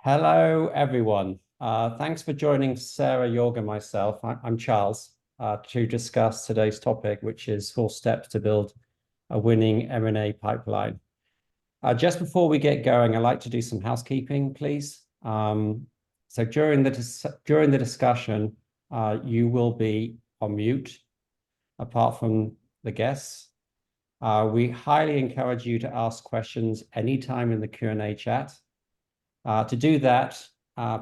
Hello, everyone. Thanks for joining Sarah, Joerg, and myself. I'm Charles to discuss today's topic, which is 4 steps to build a winning M&A pipeline. Just before we get going, I'd like to do some housekeeping, please. So during the discussion, you will be on mute, apart from the guests. We highly encourage you to ask questions anytime in the Q&A chat. To do that,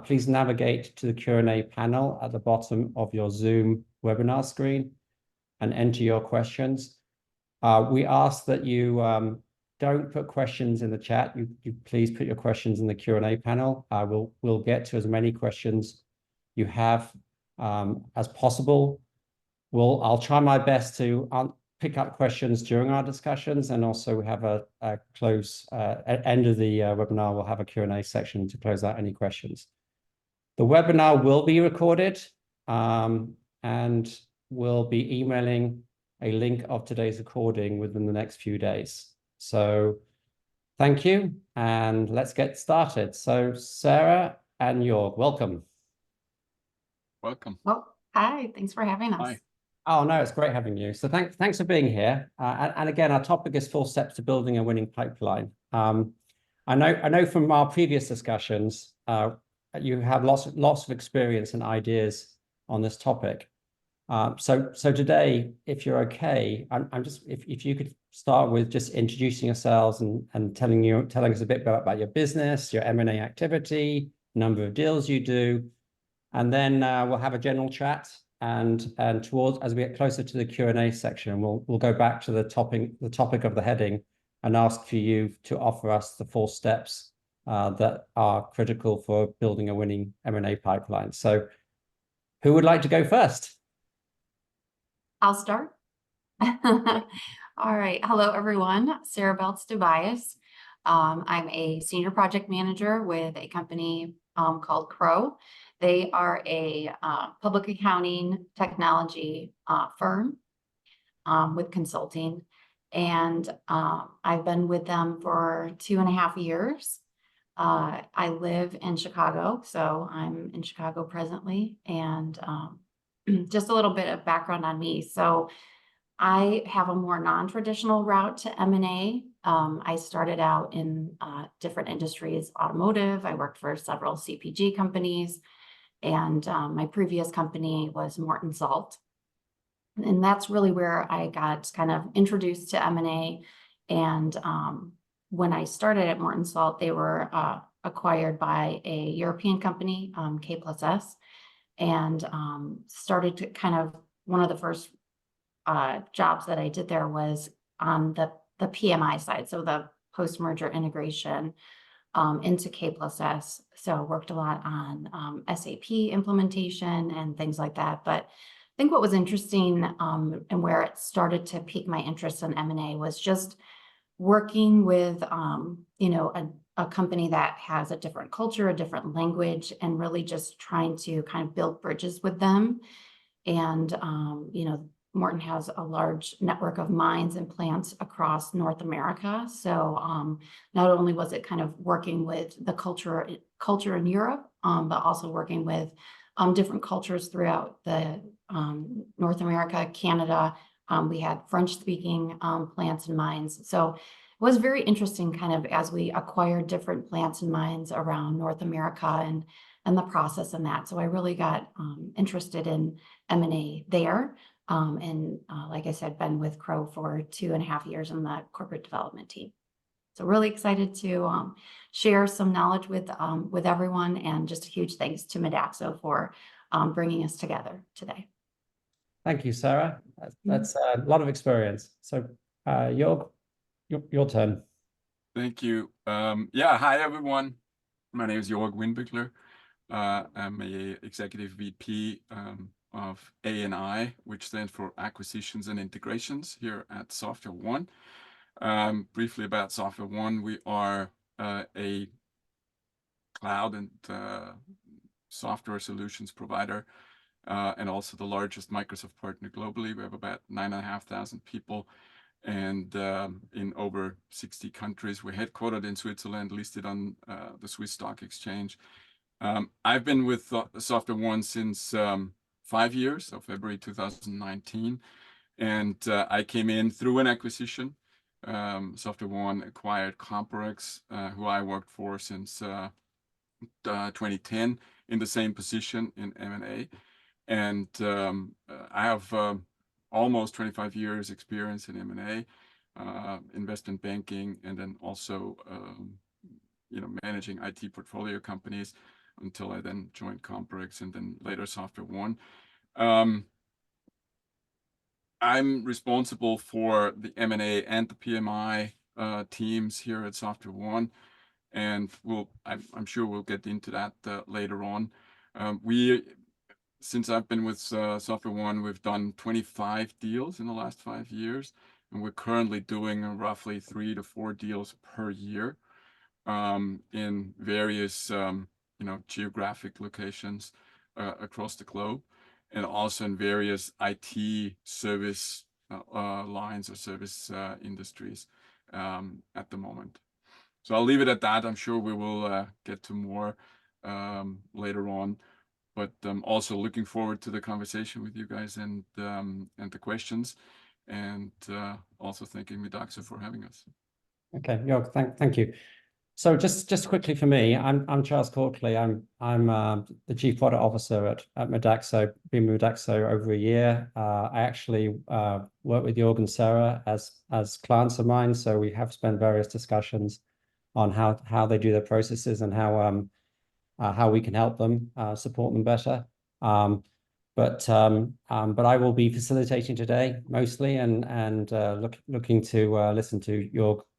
please navigate to the Q&A panel at the bottom of your Zoom webinar screen and enter your questions. We ask that you don't put questions in the chat. You please put your questions in the Q&A panel. We'll get to as many questions you have as possible. I'll try my best to pick up questions during our discussions, and also we have a close at end of the webinar, we'll have a Q&A section to close out any questions. The webinar will be recorded, and we'll be emailing a link of today's recording within the next few days. So thank you, and let's get started. So Sarah and Joerg, welcome. Welcome. Well, hi, thanks for having us. Hi. Oh, no, it's great having you. So thanks for being here. And again, our topic is 4 steps to building a winning pipeline. I know from our previous discussions, you have lots of experience and ideas on this topic. So today, if you're okay, I'm just if you could start with just introducing yourselves and telling us a bit about your business, your M&A activity, number of deals you do, and then we'll have a general chat. And towards, as we get closer to the Q&A section, we'll go back to the topic of the heading and ask for you to offer us the 4 steps that are critical for building a winning M&A pipeline. So who would like to go first? I'll start. All right. Hello, everyone. Sarah Beltz, DoBias. I'm a senior project manager with a company called Crowe. They are a public accounting technology firm with consulting. And I've been with them for 2.5 years. I live in Chicago, so I'm in Chicago presently. And just a little bit of background on me. So I have a more non-traditional route to M&A. I started out in different industries, automotive. I worked for several CPG companies. And my previous company was Morton Salt. And that's really where I got kind of introduced to M&A. And when I started at Morton Salt, they were acquired by a European company, K+S, and started to kind of, one of the first jobs that I did there was on the PMI side, so the post-merger integration into K+S. So worked a lot on SAP implementation and things like that. But I think what was interesting and where it started to pique my interest in M&A was just working with a company that has a different culture, a different language, and really just trying to kind of build bridges with them. And Morton has a large network of mines and plants across North America. So not only was it kind of working with the culture in Europe, but also working with different cultures throughout the North America, Canada. We had French-speaking plants and mines. So it was very interesting kind of as we acquired different plants and mines around North America and the process in that. So I really got interested in M&A there. Like I said, been with Crowe for 2.5 years in the corporate development team. So really excited to share some knowledge with everyone, and just a huge thanks to Modaxo for bringing us together today. Thank you, Sarah. That's a lot of experience. So Joerg, your turn. Thank you. Yeah, hi, everyone. My name is Joerg Windbichler. I'm a executive VP of A&I, which stands for Acquisitions and Integrations here at SoftwareOne. Briefly about SoftwareOne, we are a cloud and software solutions provider, and also the largest Microsoft partner globally. We have about 9,500 people and in over 60 countries. We're headquartered in Switzerland, listed on the Swiss Stock Exchange. I've been with SoftwareOne since 5 years, so February 2019, and I came in through an acquisition. SoftwareOne acquired Comporex, who I worked for since 2010 in the same position in M&A. And I have almost 25 years experience in M&A, investment banking, and then also managing IT portfolio companies until I then joined Comporex and then later SoftwareOne. I'm responsible for the M&A and the PMI teams here at SoftwareOne, and I'm sure we'll get into that later on. Since I've been with SoftwareOne, we've done 25 deals in the last 5 years, and we're currently doing roughly 3 to 4 deals per year in various geographic locations across the globe, and also in various IT service lines or service industries at the moment. So I'll leave it at that. I'm sure we will get to more later on, but I'm also looking forward to the conversation with you guys and the questions, and also thanking Medaxo for having us. Okay, Joerg, thank you. So just quickly for me, I'm Charles Courtley. I'm the Chief Product Officer at Medaxo. Been with Medaxo over a year. I actually work with Joerg and Sarah as clients of mine, so we have spent various discussions on how they do their processes and how we can help them support them better. But I will be facilitating today mostly, and looking to listen to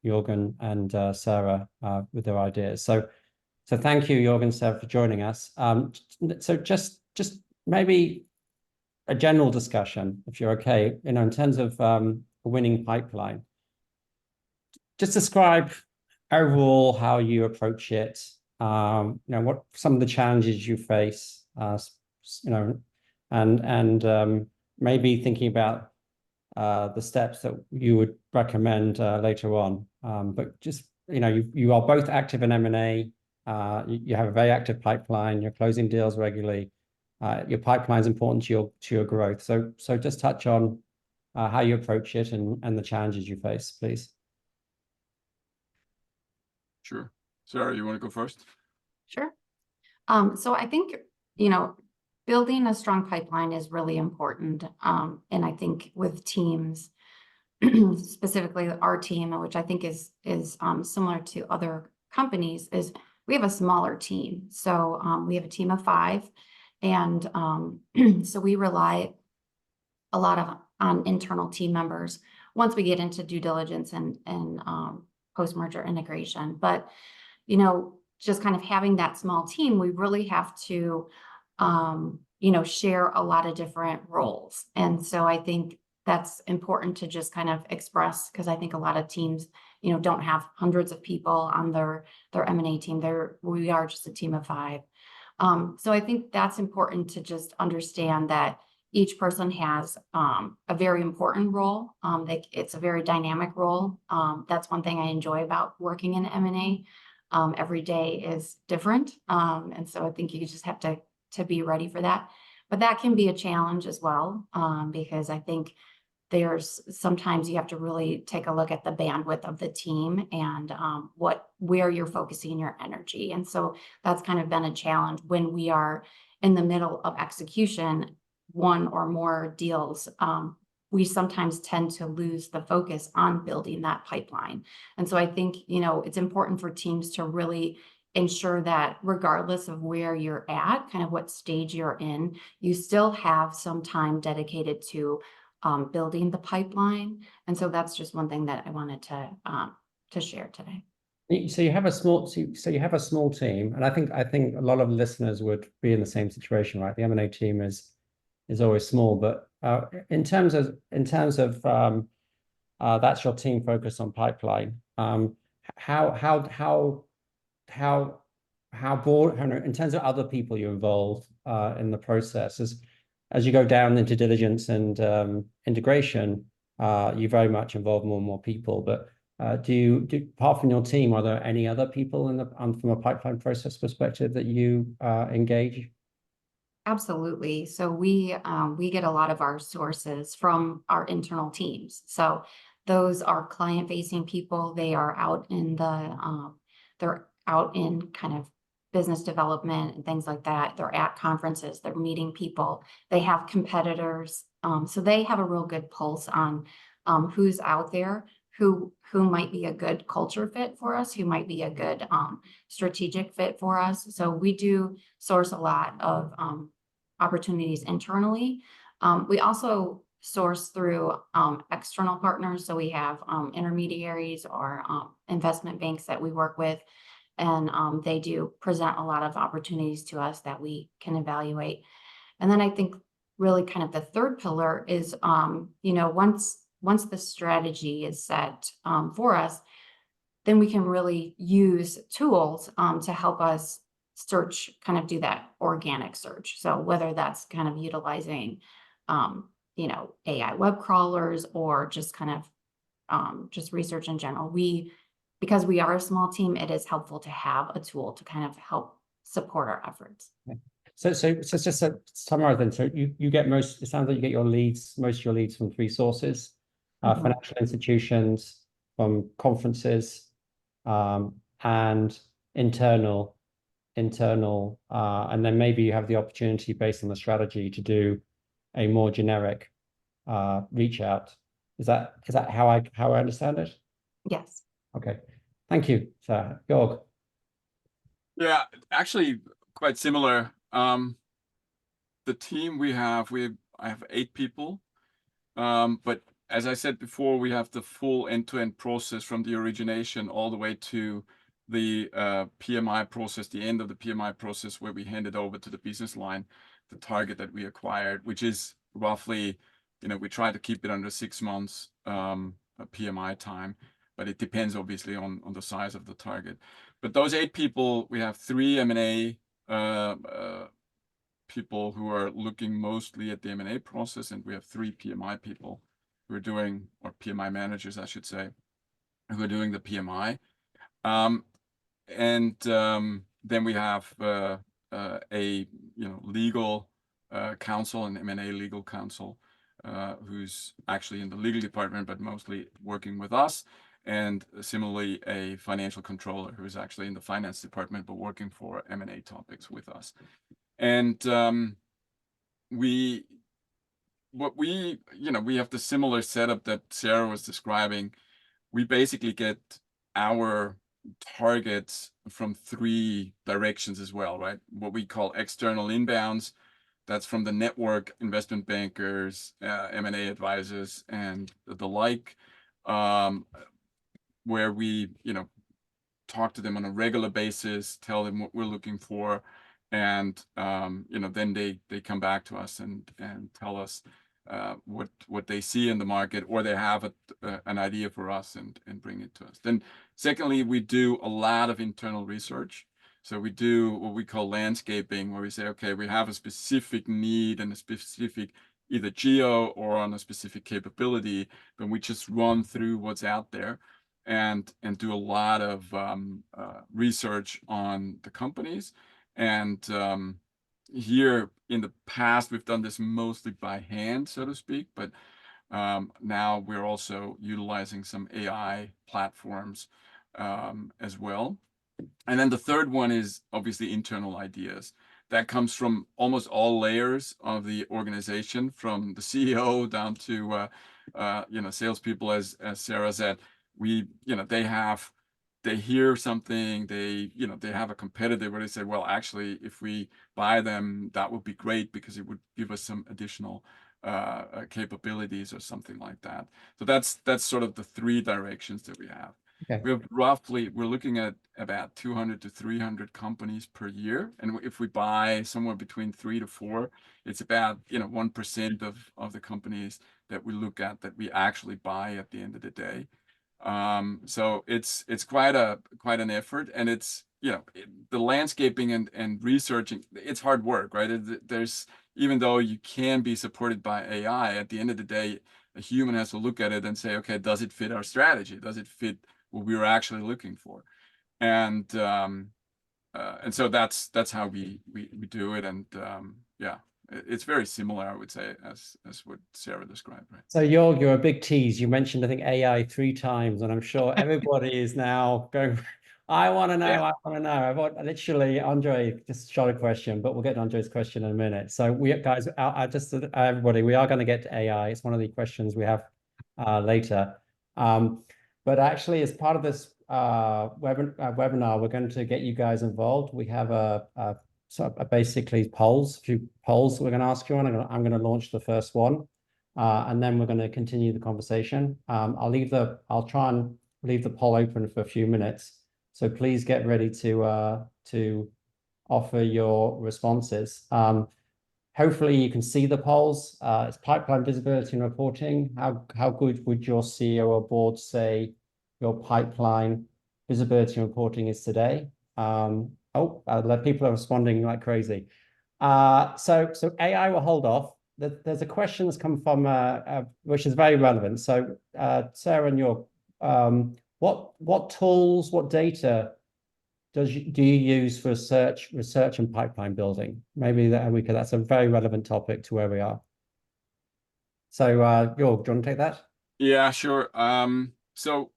Joerg and Sarah with their ideas. So thank you, Joerg and Sarah, for joining us. So just maybe a general discussion, if you're okay, in terms of a winning pipeline. Just describe overall how you approach it. What some of the challenges you face, and maybe thinking about the steps that you would recommend later on. But just, you are both active in M&A. You have a very active pipeline. You're closing deals regularly. Your pipeline is important to your growth. So just touch on how you approach it and the challenges you face, please. Sure. Sarah, you want to go first? Sure. So I think, building a strong pipeline is really important. And I think with teams, specifically our team, which I think is similar to other companies, is we have a smaller team. So we have a team of 5, and so we rely a lot on internal team members once we get into due diligence and post-merger integration. But just kind of having that small team, we really have to share a lot of different roles. And so I think that's important to just kind of express, because I think a lot of teams, don't have hundreds of people on their M&A team. We are just a team of 5. So I think that's important to just understand that each person has a very important role. It's a very dynamic role. That's one thing I enjoy about working in M&A. Every day is different. And so I think you just have to be ready for that. But that can be a challenge as well, because I think sometimes you have to really take a look at the bandwidth of the team and where you're focusing your energy. And so that's kind of been a challenge when we are in the middle of execution, one or more deals. We sometimes tend to lose the focus on building that pipeline. And so I think, it's important for teams to really ensure that regardless of where you're at, kind of what stage you're in, you still have some time dedicated to building the pipeline. And so that's just one thing that I wanted to share today. So you have a small team, and I think a lot of listeners would be in the same situation, right? The M&A team is always small, but in terms of that's your team focus on pipeline. How broad, in terms of other people you involve in the process, as you go down into diligence and integration, you very much involve more and more people, but do apart from your team, are there any other people in the from a pipeline process perspective that you engage? Absolutely. So we get a lot of our sources from our internal teams. So those are client-facing people. They are out in they're out in kind of business development and things like that. They're at conferences. They're meeting people. They have competitors. So they have a real good pulse on who's out there, who might be a good culture fit for us, who might be a good strategic fit for us. So we do source a lot of opportunities internally. We also source through external partners. So we have intermediaries or investment banks that we work with, and they do present a lot of opportunities to us that we can evaluate. And then I think really kind of the third pillar is, once the strategy is set for us, then we can really use tools to help us search, kind of do that organic search. So whether that's kind of utilizing, AI web crawlers or just kind of just research in general, because we are a small team, it is helpful to have a tool to kind of help support our efforts. So just to summarize then, so you get it sounds like you get most of your leads from three sources, financial institutions, from conferences, and internal, and then maybe you have the opportunity based on the strategy to do a more generic reach out. Is that how I understand it? Yes. Okay, thank you, sir. Joerg. Yeah, actually quite similar. The team I have 8 people, but as I said before, we have the full end-to-end process from the origination all the way to the PMI process, the end of the PMI process, where we hand it over to the business line, the target that we acquired, which is roughly, we try to keep it under 6 months PMI time, but it depends obviously on the size of the target. But those 8 people, we have 3 M&A people who are looking mostly at the M&A process, and we have 3 PMI people who are doing, or PMI managers, I should say, who are doing the PMI. Then we have a legal counsel, and M&A legal counsel, who's actually in the legal department, but mostly working with us. And similarly, a financial controller who is actually in the finance department, but working for M&A topics with us. And we have the similar setup that Sarah was describing. We basically get our targets from 3 directions as well, right? What we call external inbounds. That's from the network, investment bankers, M&A advisors, and the like, where we, talk to them on a regular basis, tell them what we're looking for, and then they come back to us and tell us what they see in the market, or they have an idea for us and bring it to us. Then secondly, we do a lot of internal research. So we do what we call landscaping, where we say, okay, we have a specific need and a specific either geo or on a specific capability, but we just run through what's out there and do a lot of research on the companies. And here in the past, we've done this mostly by hand, so to speak, but now we're also utilizing some AI platforms as well. And then the third one is obviously internal ideas. That comes from almost all layers of the organization, from the CEO down to salespeople, as Sarah said. They hear something, they have a competitor where they say, well, actually, if we buy them, that would be great because it would give us some additional capabilities or something like that. So that's sort of the 3 directions that we have. Okay. We're looking at about 200 to 300 companies per year, and if we buy somewhere between 3 to 4, it's about 1% of the companies that we look at that we actually buy at the end of the day. So it's quite an effort, and it's the landscaping and researching. It's hard work, right? Even though you can be supported by AI, at the end of the day, a human has to look at it and say, okay, does it fit our strategy? Does it fit what we were actually looking for? And so that's how we do it. And yeah, it's very similar, I would say, as what Sarah described, right? So you're a big tease. You mentioned, I think, AI 3 times, and I'm sure everybody is now going, I want to know, Yeah. I want to know. Literally, Andre just shot a question, but we'll get to Andre's question in a minute. So we guys, I just everybody, we are going to get to AI. It's one of the questions we have later. But actually, as part of this webinar, we're going to get you guys involved. We have basically a few polls we're going to ask you on. I'm going to launch the first one. And then we're going to continue the conversation. I'll try and leave the poll open for a few minutes. So please get ready to offer your responses. Hopefully you can see the polls. It's pipeline visibility and reporting. How good would your CEO or board say your pipeline visibility and reporting is today? People are responding like crazy. So AI will hold off. There's a question that's come from which is very relevant. So Sarah and Joerg, what tools, what data do you use for research and pipeline building? Maybe that's a very relevant topic to where we are. So Joerg, do you want to take that? Yeah, sure. So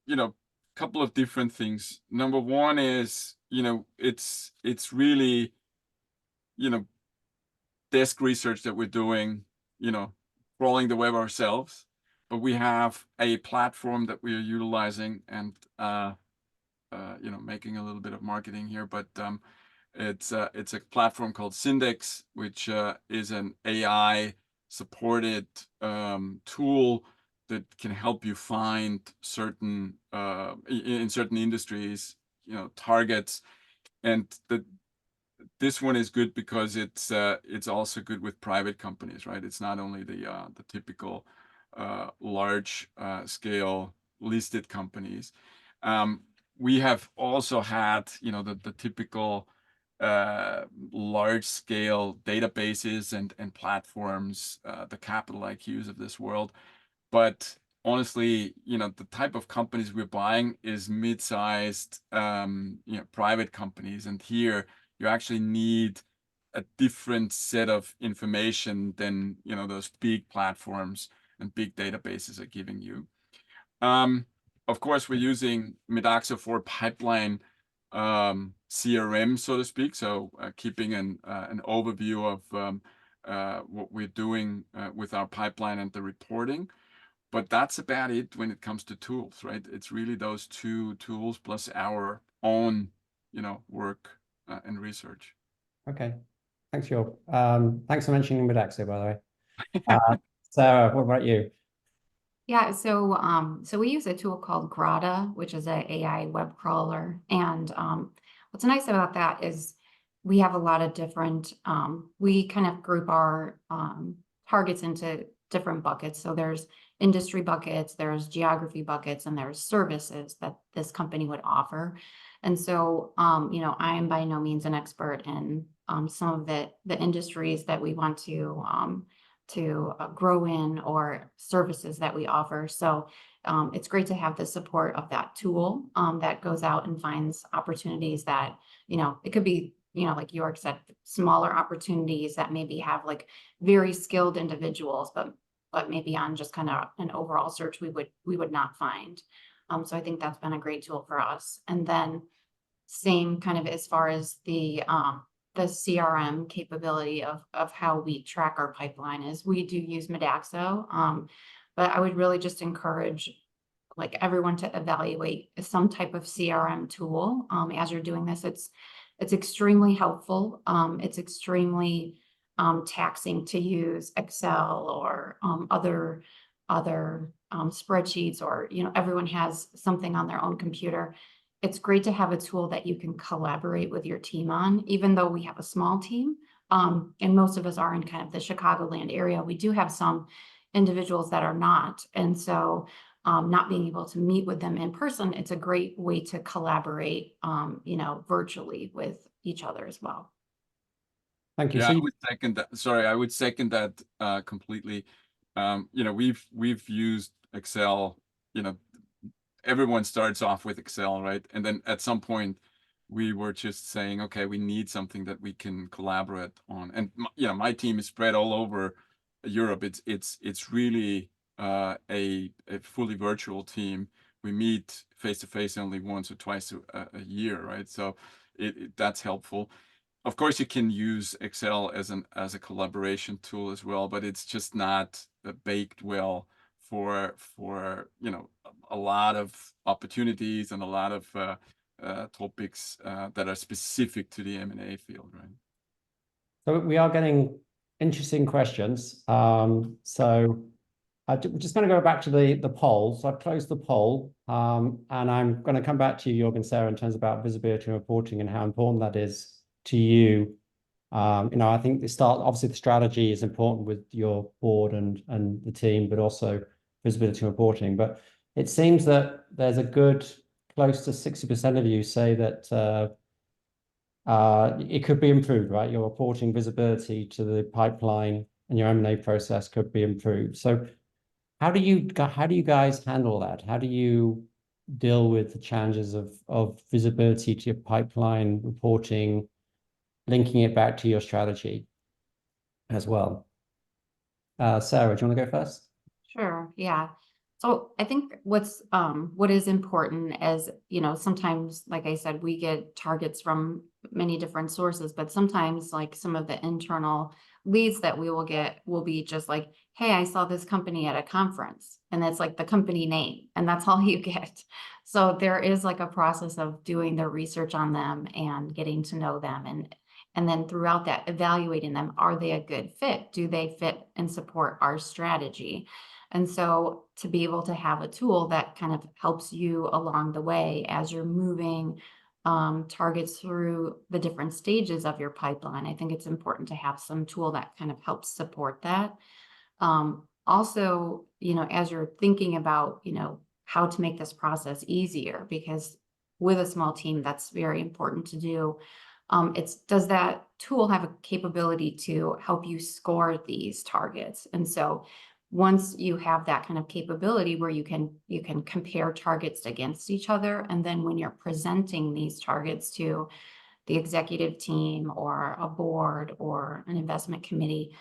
a couple of different things. Number one is, it's really, desk research that we're doing, crawling the web ourselves, but we have a platform that we are utilizing and, making a little bit of marketing here, but it's a platform called Syndex, which is an AI supported tool that can help you find certain in certain industries, targets. And this one is good because it's also good with private companies, right? It's not only the typical large scale listed companies. We have also had the typical large scale databases and platforms, the Capital IQs of this world. But honestly, the type of companies we're buying is mid-sized private companies, and here you actually need a different set of information than those big platforms and big databases are giving you. Of course, we're using Medaxo for pipeline CRM, so to speak. So keeping an overview of what we're doing with our pipeline and the reporting. But that's about it when it comes to tools, right? It's really those two tools plus our own, work and research. Okay, thanks, Joerg. Thanks for mentioning Medaxo, by the way. Sarah, what about you? Yeah, so we use a tool called Grata, which is an AI web crawler. And what's nice about that is we have a lot of different, we kind of group our targets into different buckets. So there's industry buckets, there's geography buckets, and there's services that this company would offer. And so, I am by no means an expert in some of the industries that we want to grow in or services that we offer. So it's great to have the support of that tool that goes out and finds opportunities that, it could be, like Joerg said, smaller opportunities that maybe have like very skilled individuals, but maybe on just kind of an overall search we would not find. So I think that's been a great tool for us. And then same kind of as far as the CRM capability of how we track our pipeline is we do use Medaxo. But I would really just encourage like everyone to evaluate some type of CRM tool as you're doing this. It's extremely helpful. It's extremely taxing to use Excel or other spreadsheets, or everyone has something on their own computer. It's great to have a tool that you can collaborate with your team on, even though we have a small team. And most of us are in kind of the Chicagoland area. We do have some individuals that are not. And so not being able to meet with them in person, it's a great way to collaborate, virtually with each other as well. Thank you. Yeah, So I would second that. Sorry, I would second that completely. you know, we've used Excel, you know, everyone starts off with Excel, right? And then at some point we were just saying, okay, we need something that we can collaborate on. And you know, my team is spread all over Europe. It's really a fully virtual team. We meet face to face only once or twice a year, right? So that's helpful. Of course, you can use Excel as a collaboration tool as well, but it's just not baked well for you know, a lot of opportunities and a lot of topics that are specific to the M&A field, right? So we are getting interesting questions. So we're just going to go back to the poll. So I've closed the poll, and I'm going to come back to you, Joerg and Sarah, in terms about visibility and reporting and how important that is to you. You know, I think obviously the strategy is important with your board and the team, but also visibility and reporting. But it seems that there's a good close to 60% of you say that it could be improved, right? Your reporting visibility to the pipeline and your M&A process could be improved. So how do you guys handle that? How do you deal with the challenges of visibility to your pipeline reporting, linking it back to your strategy as well? Sarah, do you want to go first? Sure, yeah. So I think what is important is, you know, sometimes, like I said, we get targets from many different sources, but sometimes like some of the internal leads that we will get will be just like, hey, I saw this company at a conference, and that's like the company name, and that's all you get. So there is like a process of doing the research on them and getting to know them, and then throughout that, evaluating them. Are they a good fit? Do they fit and support our strategy? And so to be able to have a tool that kind of helps you along the way as you're moving targets through the different stages of your pipeline, I think it's important to have some tool that kind of helps support that. Also, you know, as you're thinking about, you know, how to make this process easier, because with a small team, that's very important to do. Does that tool have a capability to help you score these targets? And so once you have that kind of capability where you can compare targets against each other, and then when you're presenting these targets to the executive team or a board or an investment committee,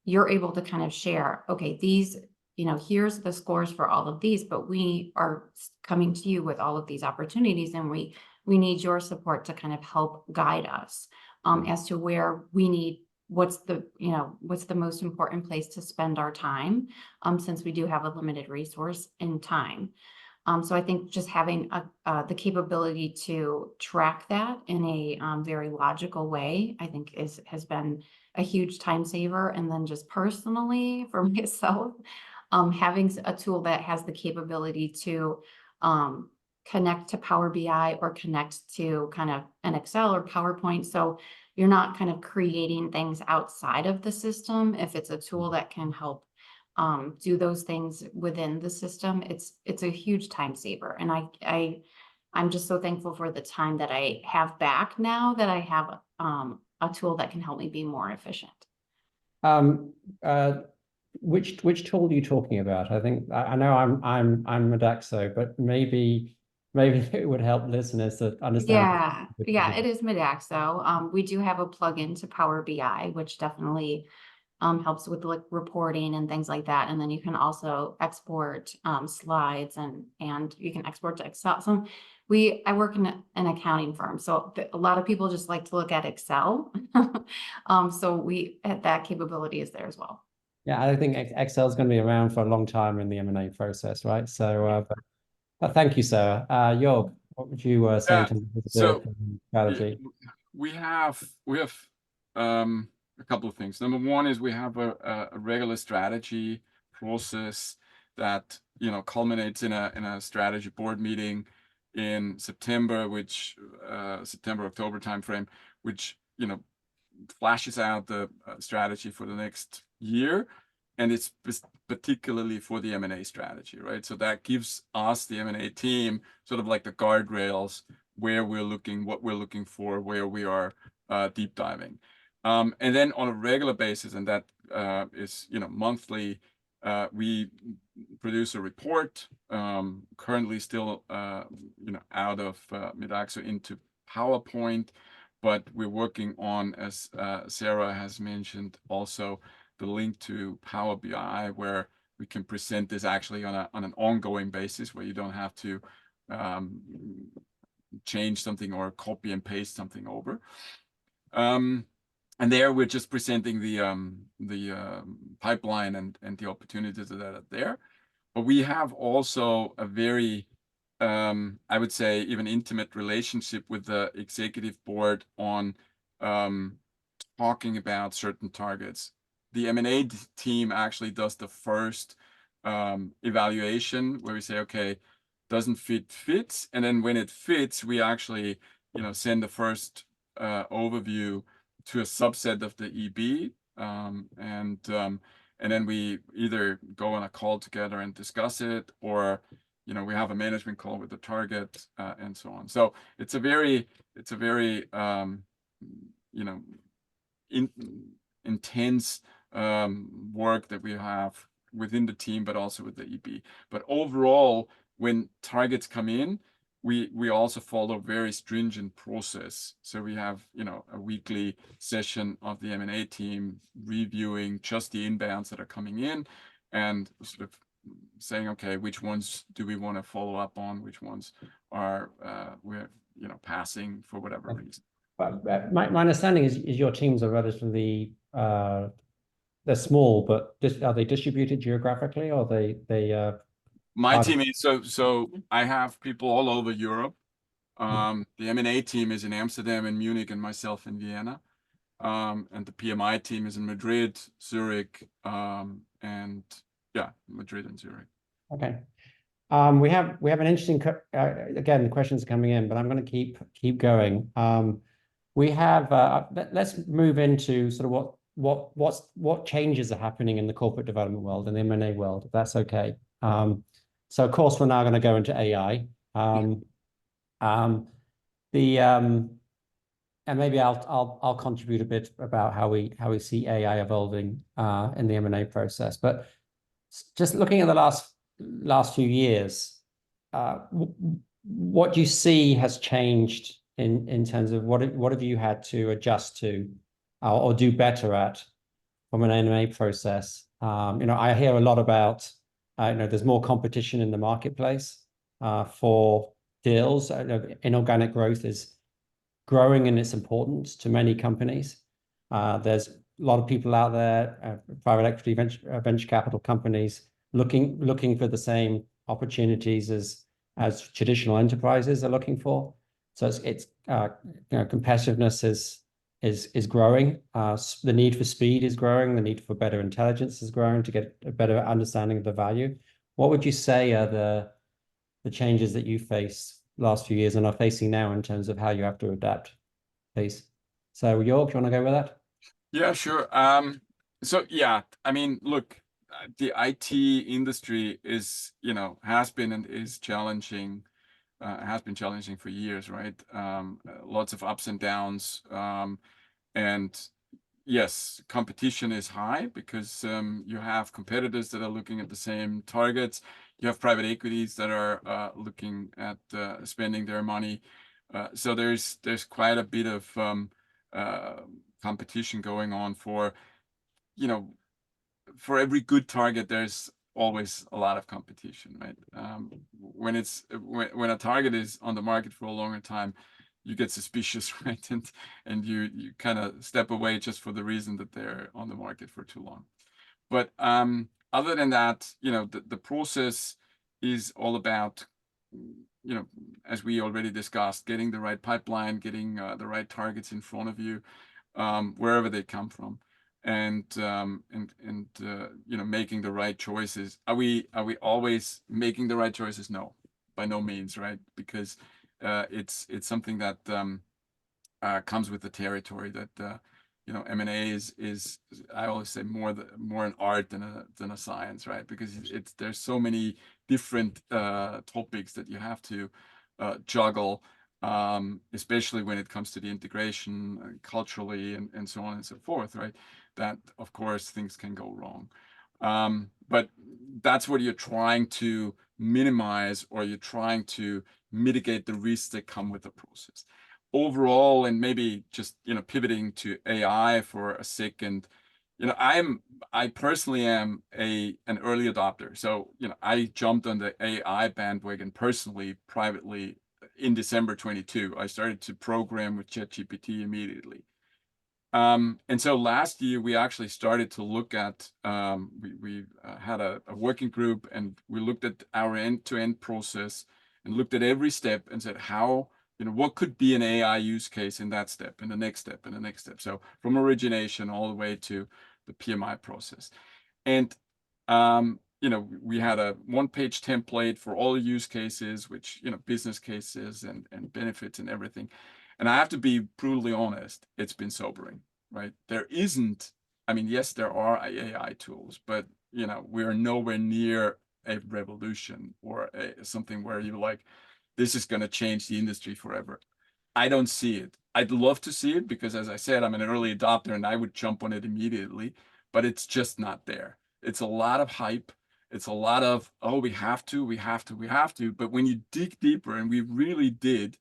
you're able to kind of share, okay, these, you know, here's the scores for all of these, but we are coming to you with all of these opportunities, and we need your support to kind of help guide us as to where we need, what's the most important place to spend our time, since we do have a limited resource in time. So I think just having the capability to track that in a very logical way, I think has been a huge time saver. And then just personally for myself, having a tool that has the capability to connect to Power BI or connect to kind of an Excel or PowerPoint. So you're not kind of creating things outside of the system. If it's a tool that can help do those things within the system, it's a huge time saver. And I'm just so thankful for the time that I have back now that I have a tool that can help me be more efficient. Which tool are you talking about? I think I know I'm Modaxo, but maybe it would help listeners to understand. Yeah, it is Modaxo. We do have a plugin to Power BI, which definitely helps with like reporting and things like that. And then you can also export slides and you can export to Excel. So I work in an accounting firm, so a lot of people just like to look at Excel. So that capability is there as well. Yeah, I think Excel is going to be around for a long time in the M&A process, right? So, but thank you, Sarah. Joerg, what would you say in terms of So strategy? we have a couple of things. Number one is we have a regular strategy process that, you know, culminates in a strategy board meeting in September, which September-October timeframe, which, you know, flashes out the strategy for the next year, and it's particularly for the M&A strategy, right? So that gives us, the M&A team, sort of like the guardrails where we're looking, what we're looking for, where we are deep diving. And then on a regular basis, and that is, you know, monthly, We produce a report, currently still out of Midaxo into PowerPoint, but we're working on, as Sarah has mentioned, also the link to Power BI, where we can present this actually on an ongoing basis, where you don't have to change something or copy and paste something over. And there we're just presenting the pipeline and the opportunities that are there. But we have also a very, I would say, even intimate relationship with the executive board on talking about certain targets. The M&A team actually does the first evaluation where we say, okay, doesn't fits. And then when it fits, we actually, send the first overview to a subset of the EB, and then we either go on a call together and discuss it, or we have a management call with the target, and so on. So it's a very intense work that we have within the team, but also with the EB. But overall, when targets come in, we also follow a very stringent process. So we have, a weekly session of the M&A team reviewing just the inbounds that are coming in, and sort of saying, okay, which ones do we want to follow up on? Which ones are we're passing for whatever reason. But my understanding is your teams are relatively they're small, but are they distributed geographically, or they My team is so I have people all over Europe. The M&A team is in Amsterdam and Munich, and myself in Vienna. And the PMI team is in Madrid, Zurich, and Madrid and Zurich. Okay. We have an interesting again, the questions are coming in, but I'm going to keep going. We have let's move into sort of what changes are happening in the corporate development world and the M&A world, if that's okay. So of course we're now going to go into AI. And maybe I'll contribute a bit about how we see AI evolving in the M&A process. But just looking at the last few years, what do you see has changed in terms of what have you had to adjust to or do better at from an M&A process? I hear a lot about there's more competition in the marketplace for deals. Inorganic growth is growing in its importance to many companies. There's a lot of people out there, private equity, venture capital companies, looking for the same opportunities as traditional enterprises are looking for. So it's competitiveness is growing. The need for speed is growing. The need for better intelligence is growing to get a better understanding of the value. What would you say are the changes that you faced last few years and are facing now in terms of how you have to adapt, please? So, Joerg, do you want to go with that? Yeah, sure. So yeah, I mean, look, the IT industry is, has been and is challenging. Has been challenging for years, right? Lots of ups and downs, and yes, competition is high because you have competitors that are looking at the same targets. You have private equities that are looking at spending their money. So there's quite a bit of competition going on for every good target. There's always a lot of competition, right? When a target is on the market for a longer time, you get suspicious, right? And you kind of step away just for the reason that they're on the market for too long. But other than that, the process is all about, as we already discussed, getting the right pipeline, getting the right targets in front of you, wherever they come from, and making the right choices. Are we always making the right choices? No, by no means, right? Because it's something that comes with the territory that M&A is I always say more an art than a science, right? Because there's so many different topics that you have to juggle, especially when it comes to the integration culturally and so on and so forth, right? That of course things can go wrong. But that's what you're trying to minimize, or you're trying to mitigate the risks that come with the process. Overall, and maybe just, pivoting to AI for a second, I personally am an early adopter. So, I jumped on the AI bandwagon personally, privately in December 22. I started to program with ChatGPT immediately. And so last year we actually started to look at, we had a working group, and we looked at our end-to-end process and looked at every step and said, how, what could be an AI use case in that step, and the next step, and the next step. So from origination all the way to the PMI process. And, we had a one-page template for all the use cases, which, business cases and benefits and everything. And I have to be brutally honest, it's been sobering, right? There isn't, yes, there are AI tools, but, we are nowhere near a revolution or something where you're like, this is going to change the industry forever. I don't see it. I'd love to see it because, as I said, I'm an early adopter and I would jump on it immediately, but it's just not there. It's a lot of hype. It's a lot of, oh, we have to. But when you dig deeper, and we really did,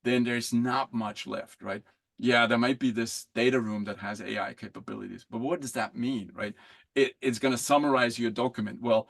then there's not much left, right? Yeah, there might be this data room that has AI capabilities, but what does that mean, right? It's going to summarize your document. Well,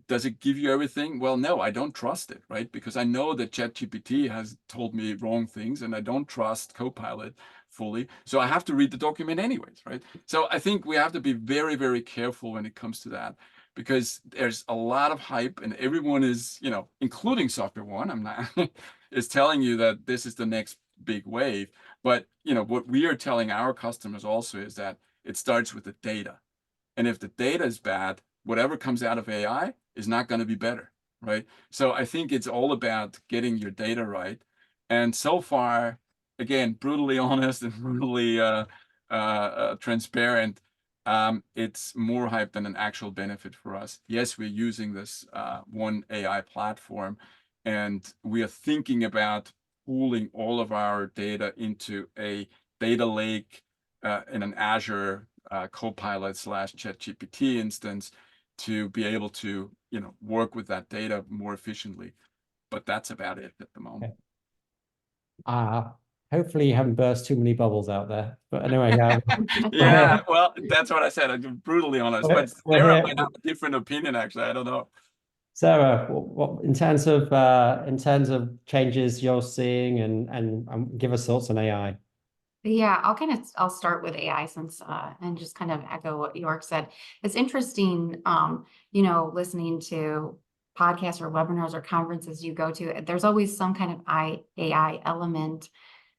does it give you everything? Well, no, I don't trust it, right? Because I know that ChatGPT has told me wrong things, and I don't trust Copilot fully. So I have to read the document anyways, right? So I think we have to be very, very careful when it comes to that, because there's a lot of hype, and everyone is, including SoftwareOne, I'm not, is telling you that this is the next big wave. But, what we are telling our customers also is that it starts with the data. And if the data is bad, whatever comes out of AI is not going to be better, right? So I think it's all about getting your data right. And so far, again, brutally honest and brutally transparent, it's more hype than an actual benefit for us. Yes, we're using this one AI platform, and we are thinking about pooling all of our data into a data lake in an Azure Copilot / ChatGPT instance, to be able to, work with that data more efficiently. But that's about it at the moment. Hopefully you haven't burst too many bubbles out there. But anyway, yeah, well, that's what I said. I'm brutally honest. But Sarah might have a different opinion, actually. I don't know. Sarah, what in terms of changes you're seeing, and give us thoughts on AI. Yeah, I'll start with AI since and just kind of echo what Joerg said. It's interesting, listening to podcasts or webinars or conferences you go to, there's always some kind of AI element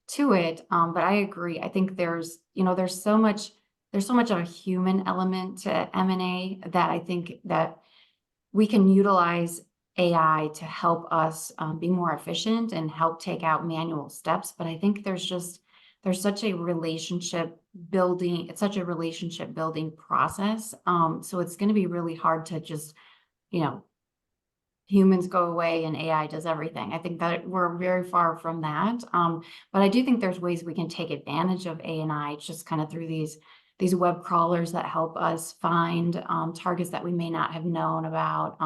to it. But I agree. I think there's so much of a human element to M&A that I think that we can utilize AI to help us be more efficient and help take out manual steps. But I think there's such a relationship building, it's such a relationship building process. So it's going to be really hard to just, humans go away and AI does everything. I think that we're very far from that. But I do think there's ways we can take advantage of AI just kind of through these web crawlers that help us find targets that we may not have known about.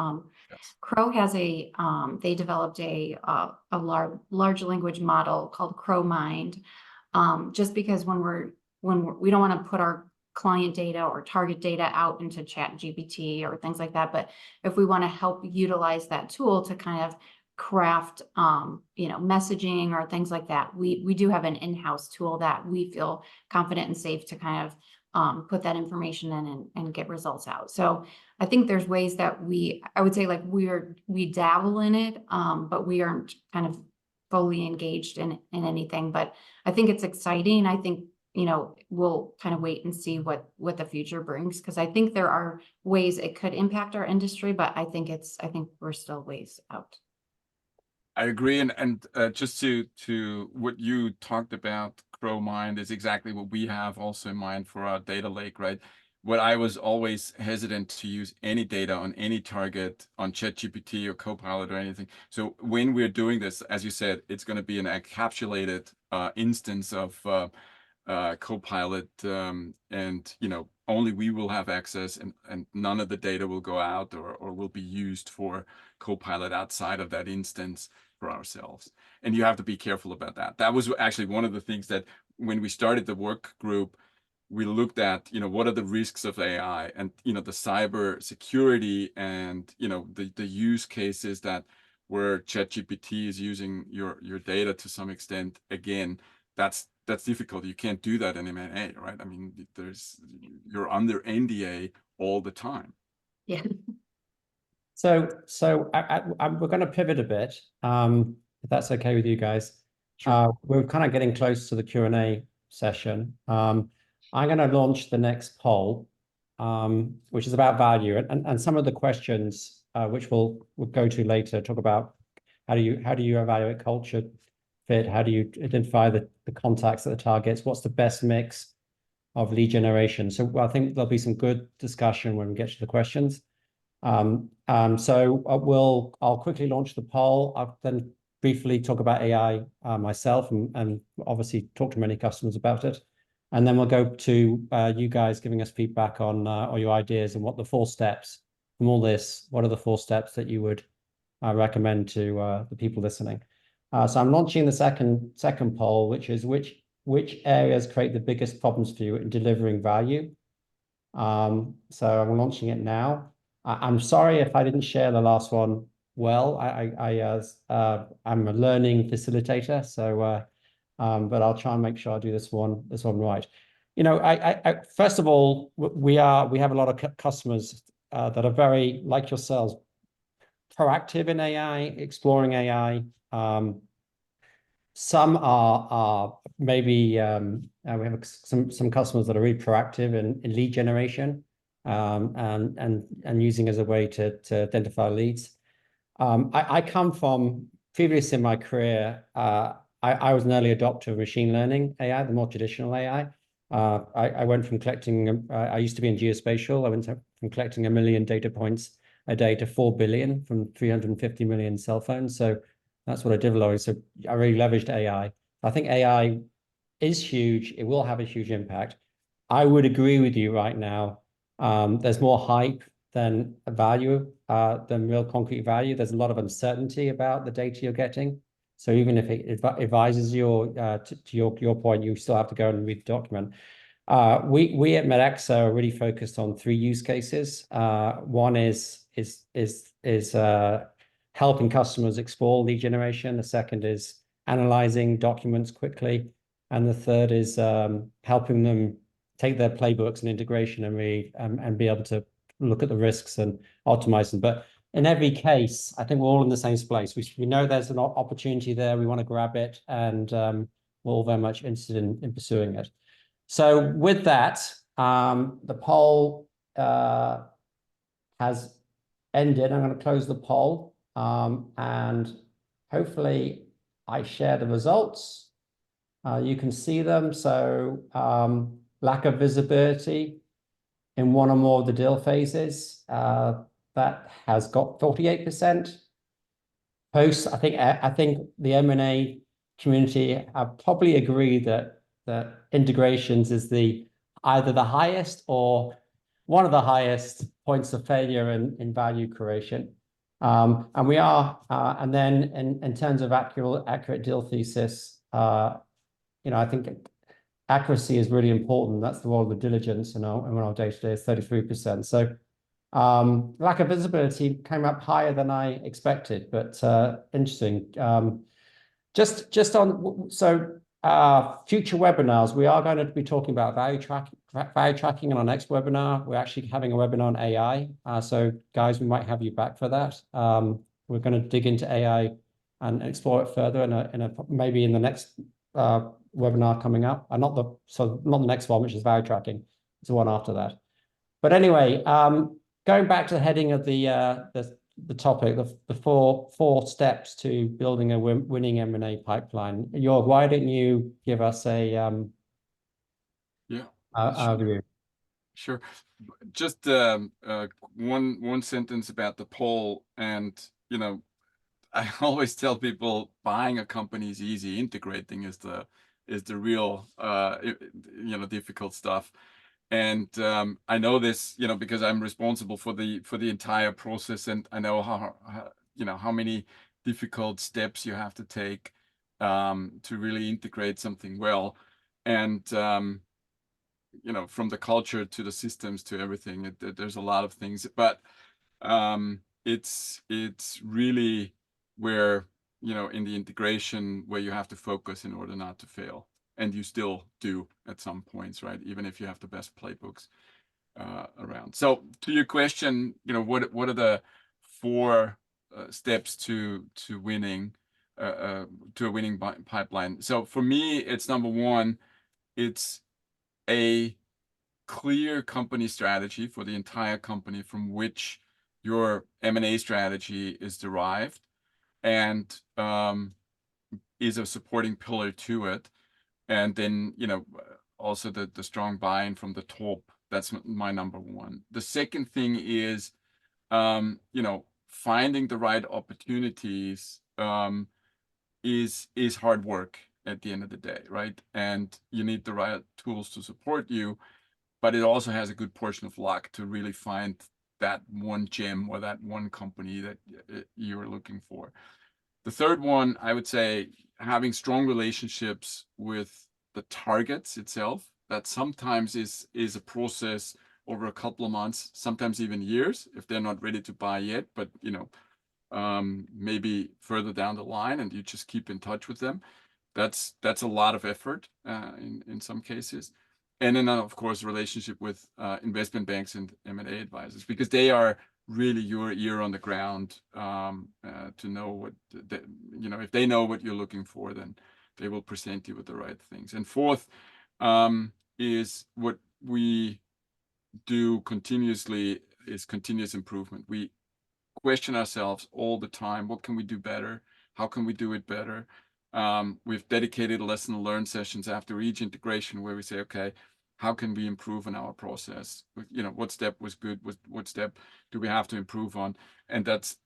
Yes. Crowe has they developed a large language model called Crowe Mind. Just because when we don't want to put our client data or target data out into ChatGPT or things like that, but if we want to help utilize that tool to kind of craft, messaging or things like that, we do have an in-house tool that we feel confident and safe to kind of put that information in and get results out. So I think there's ways that I would say like we dabble in it, but we aren't kind of fully engaged in anything. But I think it's exciting. I think, we'll kind of wait and see what the future brings, because I think there are ways it could impact our industry, but I think we're still ways out. I agree. And just to what you talked about, Crowe Mind is exactly what we have also in mind for our data lake, right? What I was always hesitant to use any data on any target on ChatGPT or Copilot or anything. So when we're doing this, as you said, it's going to be an encapsulated instance of Copilot, and only we will have access, and none of the data will go out or will be used for Copilot outside of that instance for ourselves. And you have to be careful about that. That was actually one of the things that when we started the work group, we looked at, what are the risks of AI, and, the cyber security, and, the use cases that where ChatGPT is using your data to some extent. Again, that's difficult. You can't do that in M&A, right? I mean, you're under NDA all the time. Yeah. So we're going to pivot a bit, if that's okay with you guys. Sure. We're kind of getting close to the Q&A session. I'm going to launch the next poll, which is about value, and some of the questions which we'll go to later talk about how do you evaluate culture fit, how do you identify the contacts at the targets, what's the best mix of lead generation. So I think there'll be some good discussion when we get to the questions. So I'll quickly launch the poll. I'll then briefly talk about AI myself, and obviously talk to many customers about it. And then we'll go to you guys giving us feedback on all your ideas and what the 4 steps from all this, what are the 4 steps that you would recommend to the people listening. So I'm launching the second poll, which is which areas create the biggest problems for you in delivering value. So I'm launching it now. I'm sorry if I didn't share the last one well. I'm a learning facilitator, so but I'll try and make sure I do this one right. First of all, we have a lot of customers that are very, like yourselves, proactive in AI, exploring AI. Some are maybe we have some customers that are really proactive in lead generation, and using as a way to identify leads. I come from, previous in my career, I was an early adopter of machine learning AI, the more traditional AI. I went from collecting, I used to be in geospatial. I went from collecting 1 million data points a day to 4 billion from 350 million cell phones. So that's what I did. So I really leveraged AI. I think AI is huge. It will have a huge impact. I would agree with you right now. There's more hype than value, than real concrete value. There's a lot of uncertainty about the data you're getting. So even if it advises you, to your point, you still have to go and read the document. We at Medexo are really focused on 3 use cases. One is helping customers explore lead generation. The second is analyzing documents quickly, and the third is helping them take their playbooks and integration and read and be able to look at the risks and optimize them. But in every case, I think we're all in the same place. We know there's an opportunity there. We want to grab it, and we're all very much interested in pursuing it. So with that, the poll has ended. I'm going to close the poll, and hopefully I share the results. You can see them. So lack of visibility in one or more of the deal phases, that has got 48%. Post, I think the M&A community probably agree that integrations is either the highest or one of the highest points of failure in value creation. And we are, and then in terms of accurate deal thesis, I think accuracy is really important. That's the role of the diligence in our day-to-day is 33%. So lack of visibility came up higher than I expected, but interesting. Just on, so future webinars, we are going to be talking about value tracking in our next webinar. We're actually having a webinar on AI. So guys, we might have you back for that. We're going to dig into AI and explore it further maybe in the next webinar coming up. Not the next one, which is value tracking. It's the one after that. But anyway, going back to the heading of the topic, the four steps to building a winning M&A pipeline. Joerg, why don't you give us a overview? Sure. Just one sentence about the poll, and I always tell people buying a company is easy, integrating is the is the real difficult stuff. And I know this, because I'm responsible for the entire process, and I know how many difficult steps you have to take to really integrate something well. And from the culture to the systems to everything, there's a lot of things, but it's really where, in the integration, where you have to focus in order not to fail. And you still do at some points, right? Even if you have the best playbooks around. So to your question, what are the 4 steps to winning, to a winning pipeline? So for me, it's number 1, it's a clear company strategy for the entire company from which your M&A strategy is derived, and is a supporting pillar to it. And then, also the strong buy-in from the top. That's my number 1. The second thing is, finding the right opportunities is hard work at the end of the day, right? And you need the right tools to support you, but it also has a good portion of luck to really find that one gem or that one company that you're looking for. The third one, I would say, having strong relationships with the targets itself. That sometimes is a process over a couple of months, sometimes even years, if they're not ready to buy yet, but maybe further down the line, and you just keep in touch with them. That's a lot of effort in some cases. And then, of course, relationship with investment banks and M&A advisors, because they are really your ear on the ground to know what, if they know what you're looking for, then they will present you with the right things. And fourth is what we do continuously is continuous improvement. We question ourselves all the time. What can we do better? How can we do it better? We've dedicated lesson learned sessions after each integration where we say, okay, how can we improve on our process? What step was good? What step do we have to improve on? And that's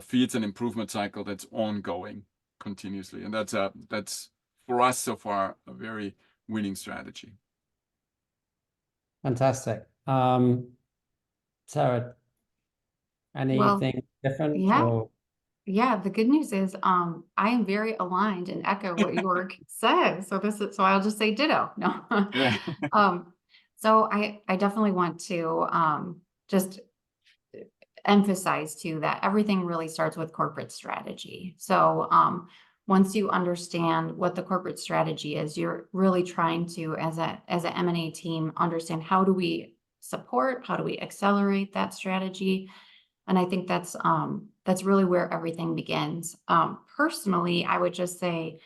feeds an improvement cycle that's ongoing continuously. And that's for us so far a very winning strategy. Fantastic. Sarah, anything different? Yeah. Or... Yeah, the good news is I am very aligned and echo what Joerg said. So I'll just say ditto. No. Yeah. So I definitely want to just emphasize too that everything really starts with corporate strategy. So once you understand what the corporate strategy is, you're really trying to, as an M&A team, understand how do we support, how do we accelerate that strategy. And I think that's really where everything begins. Personally, I would just say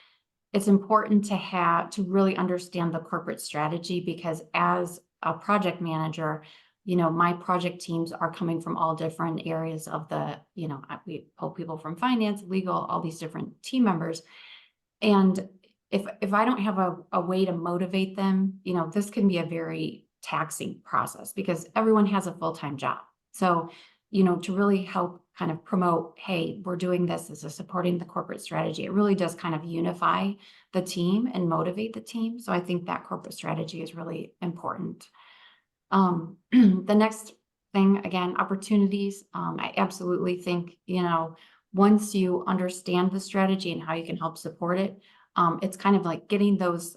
it's important to really understand the corporate strategy, because as a project manager, my project teams are coming from all different areas of we pull people from finance, legal, all these different team members. And if I don't have a way to motivate them, this can be a very taxing process because everyone has a full-time job. So, to really help kind of promote, hey, we're doing this as a supporting the corporate strategy, it really does kind of unify the team and motivate the team. So I think that corporate strategy is really important. The next thing, again, opportunities. I absolutely think, once you understand the strategy and how you can help support it, it's kind of like getting those,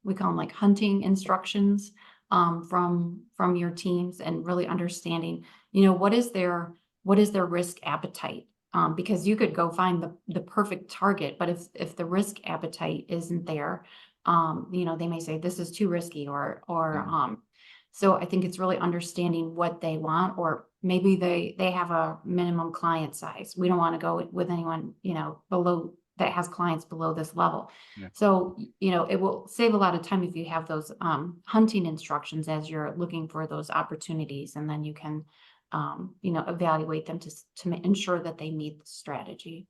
we call them like hunting instructions from your teams, and really understanding, what is their risk appetite? Because you could go find the perfect target, but if the risk appetite isn't there, they may say this is too risky or so I think it's really understanding what they want, or maybe they have a minimum client size. We don't want to go with anyone, below that has clients below this level. Yeah. So, it will save a lot of time if you have those hunting instructions as you're looking for those opportunities, and then you can, evaluate them to ensure that they meet the strategy.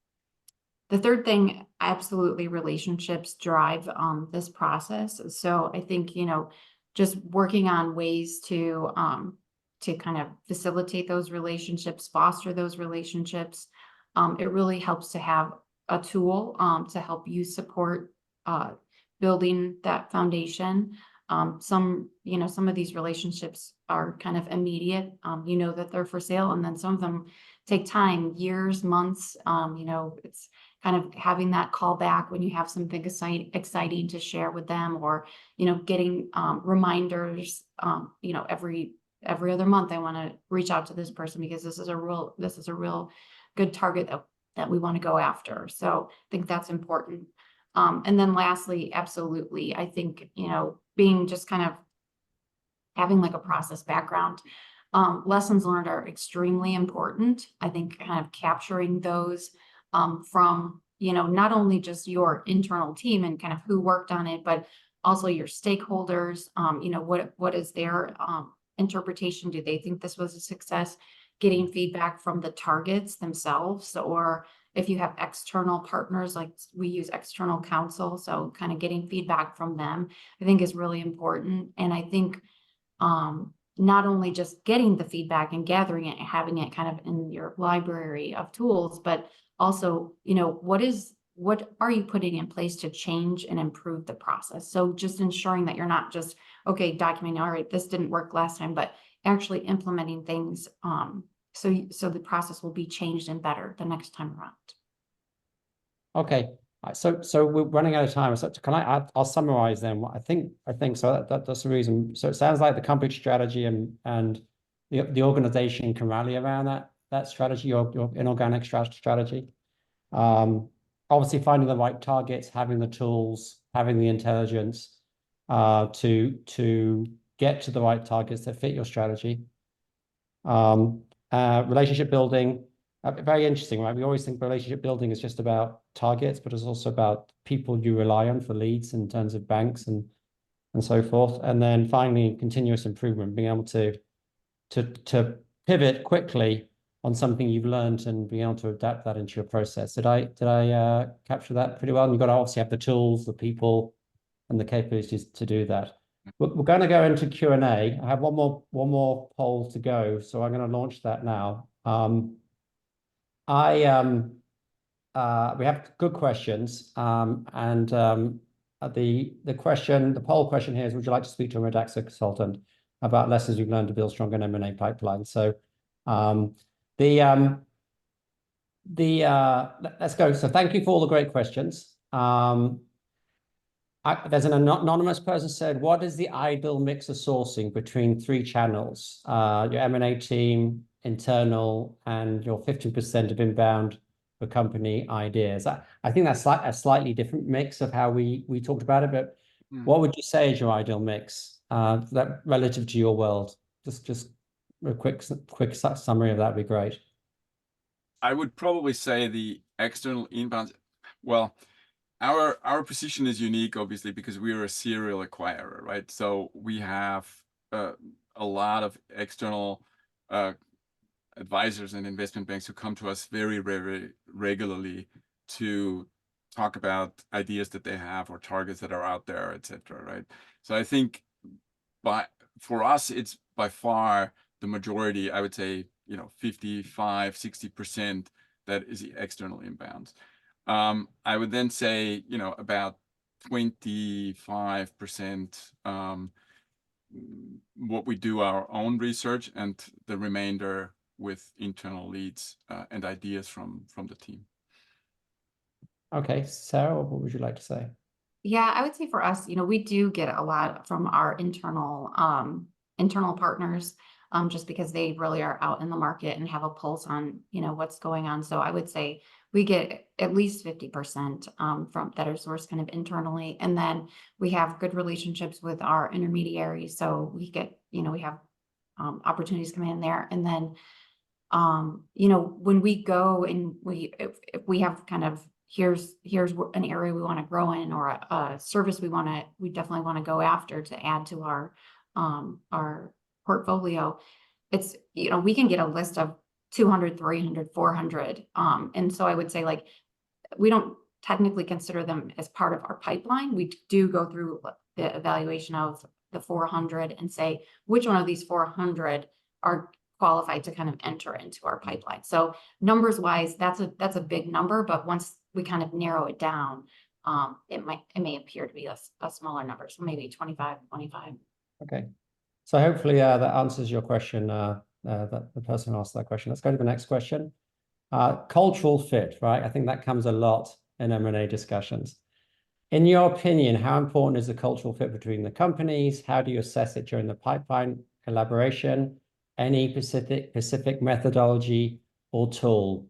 The third thing, absolutely, relationships drive this process. So I think, just working on ways to kind of facilitate those relationships, foster those relationships. It really helps to have a tool to help you support building that foundation. Some of these relationships are kind of immediate. You know that they're for sale, and then some of them take time, years, months. It's kind of having that call back when you have something exciting to share with them, or, getting reminders, every other month, I want to reach out to this person because this is a real good target that we want to go after. So I think that's important. And then lastly, absolutely, I think, being just kind of having like a process background, lessons learned are extremely important. I think kind of capturing those from, not only just your internal team and kind of who worked on it, but also your stakeholders, what is their interpretation? Do they think this was a success? Getting feedback from the targets themselves, or if you have external partners, like we use external counsel, so kind of getting feedback from them, I think is really important. And I think not only just getting the feedback and gathering it and having it kind of in your library of tools, but also, what are you putting in place to change and improve the process? So just ensuring that you're not just, okay, documenting, all right, this didn't work last time, but actually implementing things so the process will be changed and better the next time around. Okay, so we're running out of time. So I'll summarize then what I think so. That's the reason. So it sounds like the company strategy and the organization can rally around that strategy, your inorganic strategy. Obviously finding the right targets, having the tools, having the intelligence to get to the right targets that fit your strategy. Relationship building, very interesting, right? We always think relationship building is just about targets, but it's also about people you rely on for leads in terms of banks and so forth. And then finally, continuous improvement, being able to pivot quickly on something you've learned and being able to adapt that into your process. Did I capture that pretty well? And you've got to obviously have the tools, the people, and the capabilities to do that. We're going to go into Q&A. I have one more poll to go, so I'm going to launch that now. We have good questions, and the poll question here is: would you like to speak to a Redaxa consultant about lessons you've learned to build stronger M&A pipeline? So, let's go. So, thank you for all the great questions. There's an anonymous person said, what is the ideal mix of sourcing between 3 channels? Your M&A team, internal, and your 50% of inbound for company ideas. I think that's a slightly different mix of how we talked about it, but what would you say is your ideal mix that relative to your world? Just a quick summary of that would be great. I would probably say the external inbound. Well, our position is unique, obviously, because we are a serial acquirer, right? So we have a lot of external advisors and investment banks who come to us very, very regularly to talk about ideas that they have or targets that are out there, etc. Right? So I think, for us, it's by far the majority. I would say 55-60% that is the external inbounds. I would then say, about 25% what we do our own research, and the remainder with internal leads and ideas from the team. Okay, Sarah, what would you like to say? Yeah, I would say for us, we do get a lot from our internal partners, just because they really are out in the market and have a pulse on, what's going on. So I would say we get at least 50% from that are sourced kind of internally. And then we have good relationships with our intermediaries. So we get, we have opportunities coming in there. And then, when we go and if we have kind of, here's an area we want to grow in, or a service we definitely want to go after to add to our portfolio. It's, we can get a list of 200, 300, 400. And so I would say, like, we don't technically consider them as part of our pipeline. We do go through the evaluation of the 400 and say, which one of these 400 are qualified to kind of enter into our pipeline. So numbers wise, that's a big number, but once we kind of narrow it down, it may appear to be a smaller number, so maybe 25. Okay. So hopefully that answers your question, that the person who asked that question. Let's go to the next question. Cultural fit, right? I think that comes a lot in M&A discussions. In your opinion, how important is the cultural fit between the companies? How do you assess it during the pipeline collaboration? Any specific methodology or tool?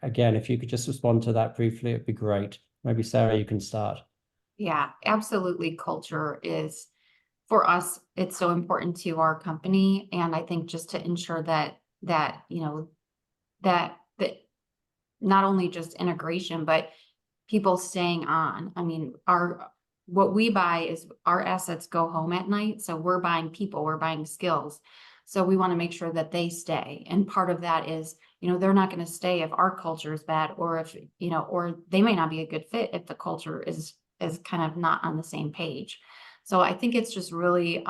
Again, if you could just respond to that briefly, it'd be great. Maybe Sarah, you can start. Yeah, absolutely. Culture is, for us, it's so important to our company. And I think just to ensure that not only just integration, but people staying on. I mean, what we buy is our assets go home at night. So we're buying people, we're buying skills. So we want to make sure that they stay. And part of that is, they're not going to stay if our culture is bad, or if, or they may not be a good fit if the culture is kind of not on the same page. So I think it's just really,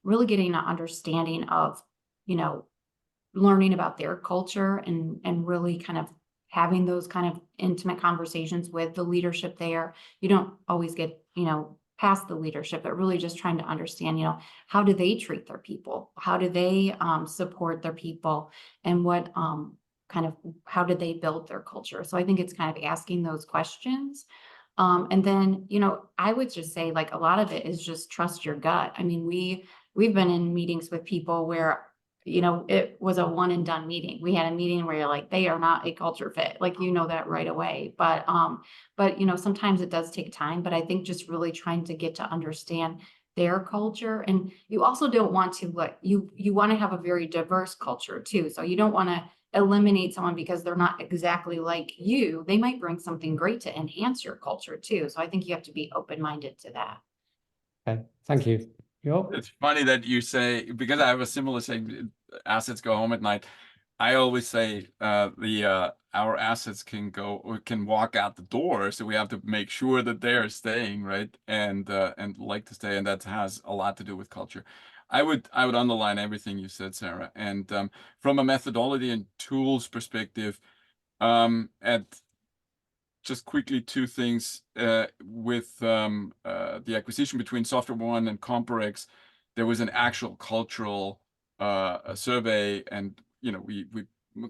really getting an understanding of, learning about their culture and really kind of having those kind of intimate conversations with the leadership there. You don't always get, past the leadership, but really just trying to understand, how do they treat their people? How do they support their people? And what how did they build their culture? So I think it's kind of asking those questions. And then, I would just say, like, a lot of it is just trust your gut. I mean, we've been in meetings with people where, it was a one and done meeting. We had a meeting where you're like, they are not a culture fit, like, that right away. But sometimes it does take time, but I think just really trying to get to understand their culture. And you also don't want to, you want to have a very diverse culture too. So you don't want to eliminate someone because they're not exactly like you. They might bring something great to enhance your culture too. So I think you have to be open-minded to that. Okay, thank you. It's funny that you say, because I have a similar saying, assets go home at night. I always say our assets can walk out the door, so we have to make sure that they're staying, right? And like to stay, and that has a lot to do with culture. I would underline everything you said, Sarah. And from a methodology and tools perspective, just quickly, two things with the acquisition between SoftwareOne and CompuRx. There was an actual cultural survey, and we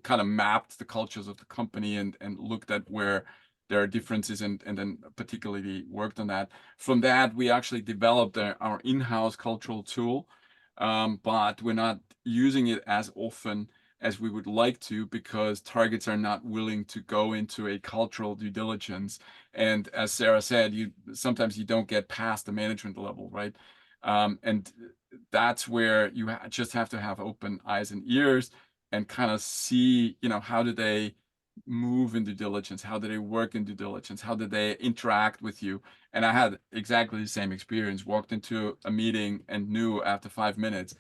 kind of mapped the cultures of the company and looked at where there are differences, and then particularly worked on that. From that, we actually developed our in-house cultural tool, but we're not using it as often as we would like to, because targets are not willing to go into a cultural due diligence. And as Sarah said, sometimes you don't get past the management level, right? And that's where you just have to have open eyes and ears and kind of see, how do they move in due diligence? How do they work in due diligence? How do they interact with you? And I had exactly the same experience. Walked into a meeting and knew after 5 minutes,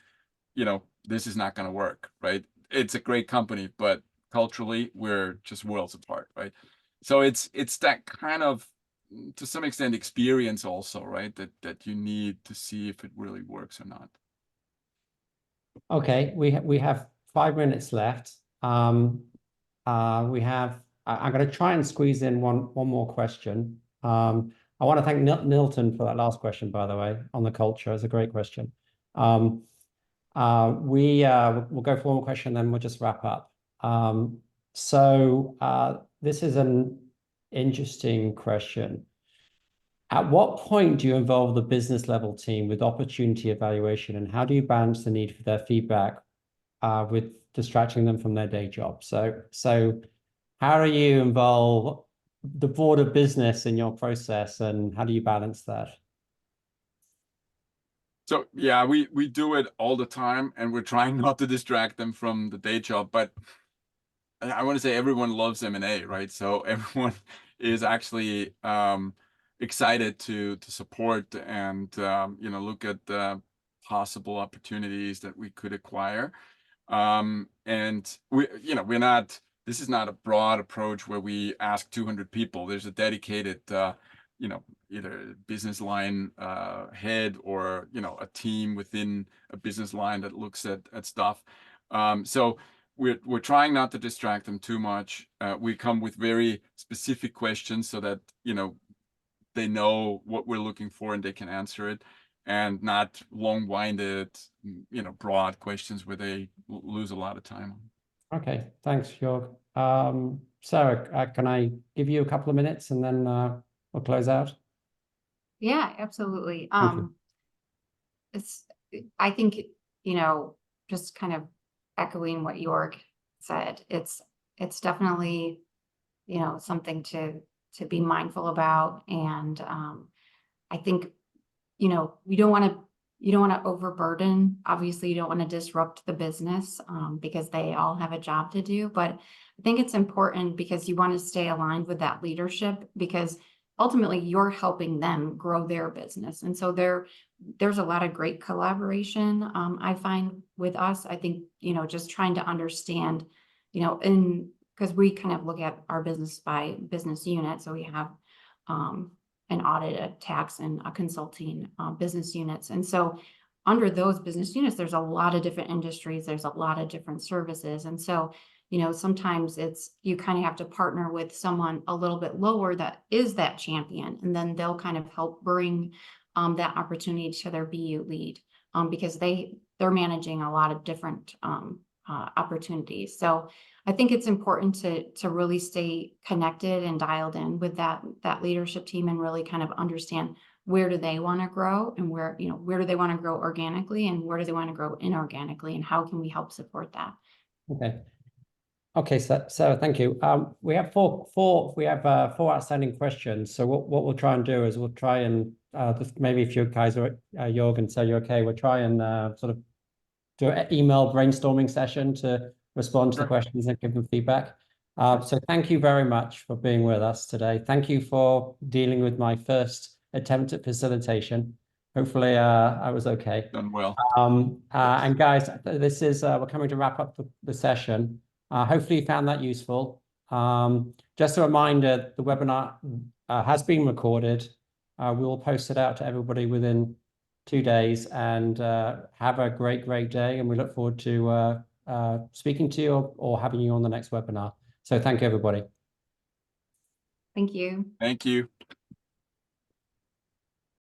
this is not going to work, right? It's a great company, but culturally we're just worlds apart, right? So it's that kind of, to some extent, experience also, right? That you need to see if it really works or not. Okay, we have 5 minutes left. I'm going to try and squeeze in one more question. I want to thank Nilton for that last question, by the way, on the culture. It's a great question. We'll go for one more question, then we'll just wrap up. This is an interesting question. At what point do you involve the business level team with opportunity evaluation, and how do you balance the need for their feedback with distracting them from their day job? So how do you involve the broader business in your process, and how do you balance that? So yeah, we do it all the time, and we're trying not to distract them from the day job. But I want to say everyone loves M&A, right? So everyone is actually excited to support and look at the possible opportunities that we could acquire. And we're not. This is not a broad approach where we ask 200 people. There's a dedicated either business line head or a team within a business line that looks at stuff. So we're trying not to distract them too much. We come with very specific questions so that they know what we're looking for and they can answer it, and not long-winded, broad questions where they lose a lot of time. Okay, thanks, Joerg. Sarah, can I give you a couple of minutes and then we'll close out? Yeah, absolutely. Thank you. I think, just kind of echoing what Joerg said, it's definitely, something to be mindful about. And I think, you don't want to overburden. Obviously, you don't want to disrupt the business because they all have a job to do. But I think it's important because you want to stay aligned with that leadership, because ultimately you're helping them grow their business. And so there's a lot of great collaboration, I find, with us. I think, just trying to understand, because we kind of look at our business by business unit. So we have an audit, a tax, and a consulting business units. And so under those business units, there's a lot of different industries. There's a lot of different services. And so, sometimes you kind of have to partner with someone a little bit lower that is that champion, and then they'll kind of help bring that opportunity to their BU lead, because they're managing a lot of different opportunities. So I think it's important to really stay connected and dialed in with that leadership team, and really kind of understand where do they want to grow, and where do they want to grow organically, and where do they want to grow inorganically, and how can we help support that? Okay, so Sarah, thank you. We have four outstanding questions. So what we'll try and do is we'll try and maybe if you guys are Joerg and Sarah, you're okay, we'll try and sort of do an email brainstorming session to respond to the questions and give them feedback. So thank you very much for being with us today. Thank you for dealing with my first attempt at facilitation. Hopefully I was okay. Done well. And guys, this is we're coming to wrap up the session. Hopefully you found that useful. Just a reminder, the webinar has been recorded. We will post it out to everybody within 2 days, and have a great day. And we look forward to speaking to you or having you on the next webinar. So thank you, everybody. Thank you. Thank you.